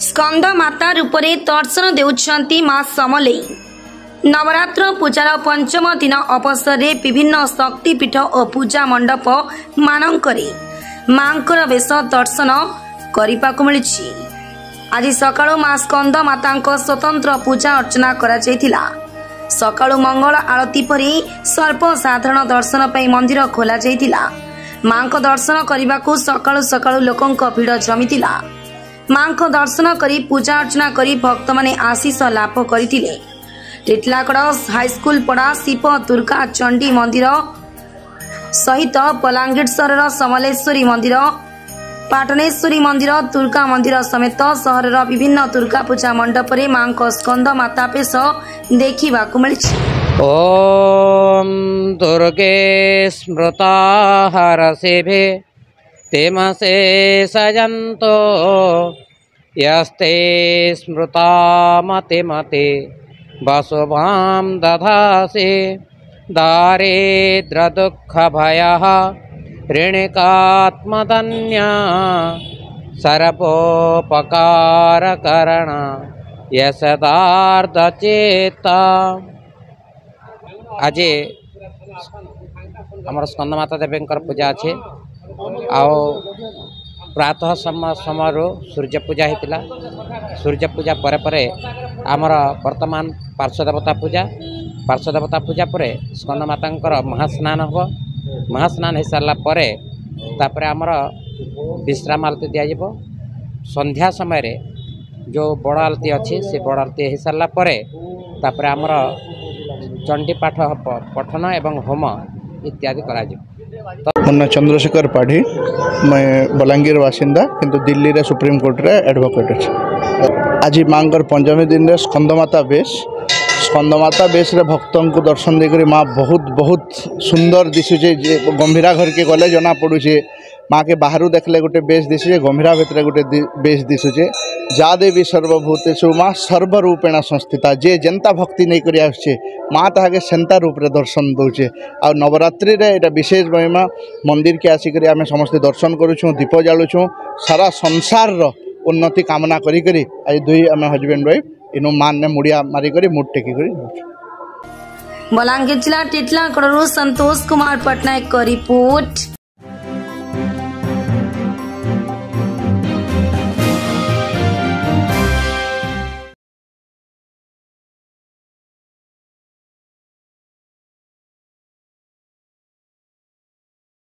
स्कंद माता रूप में दर्शन देउछंती मां समलेई। नवरात्र पूजार पंचम दिन अवसर में विभिन्न शक्तिपीठ और पूजा मंडप मानकरे मांकर वेश दर्शन करने को मिली। आज सकाळु मां स्कंद माता स्वतंत्र पूजा अर्चना करा जायतिला। सकाळु मंगल आरती परी स्वल्प साधारण दर्शन पर मंदिर खोला जायतिला। मां को दर्शन करने को सकाळु सकाळु लोकों भीड़ जमीतिला। मां को दर्शन करी पूजा अर्चना करी भक्त माने आशीष लाभ करथिले। टिटलागढ़ हाईस्कूल पड़ा शिव दुर्गा चंडी मंदिर सहित बलांगीर सहर समलेश्वरी मंदिर पाटनेश्वरी मंदिर दुर्गा मंदिर समेत सहर विभिन्न दुर्गा पूजा मंडप रे मां को स्कंद माता पेश देखा मिली। ओम दुर्गे स्मृता हरसेभे तेमसे सजंतो यस्ते स्मृता मते मते वसुभां दधासे दारिद्र दुःख भयः ऋणिकात्मधन्या सर्वोपकार करण यशदार्थ चेता। आज आमर स्कंद माता देवींकर पूजा अच्छे आओ प्रातः समय सूर्य पूजा होता। सूर्य पूजा परे परे आमर वर्तमान पार्श्वदेवता पूजा पर स्कंद माता महास्नान हम। महास्नान हो सारा तापर आमर विश्राम आलती दिज्व। संध्या समय रे जो बड़ आलती अच्छी से बड़ आलती हो सारा तापर आमर चंडी पाठ पठन एवं होम इत्यादि करा। मुन्ना चंद्रशेखर पाढ़ी, मैं बलांगीर बासिंदा किंतु दिल्ली रे सुप्रीम कोर्ट रे एडवोकेट अच्छे। आज माँ पंचमी दिन रे स्कंदमाता बेश रे भक्तों को दर्शन देकर माँ बहुत सुंदर दिशुचे। गंभीरा घर के गले जना पड़ुचे माँ के बाहर देखले गोटे बेश दिशुचे, गंभीरा भितर गोटे बेश दिशुचे। जा देवी सर्वभूतेषु माँ सर्वरूपेण संस्थिता। जे जेंता भक्ति नहीं करी आछे माँ ताके सेंता रूप रे दर्शन दौचे। आ नवरात्रि रे एटा विशेष महिमा। मंदिर के आसिक आम समस्त दर्शन करुछुँ, दीप जालुछुँ, सारा संसार रो उन्नति कामना करी करी आज दुई आम हजबैंड वाइफ इनु मान ने मुड़िया मारिक मुठ टेकी बलांगीर जिला टिटलागढ़ संतोष कुमार पटनायक रिपोर्ट।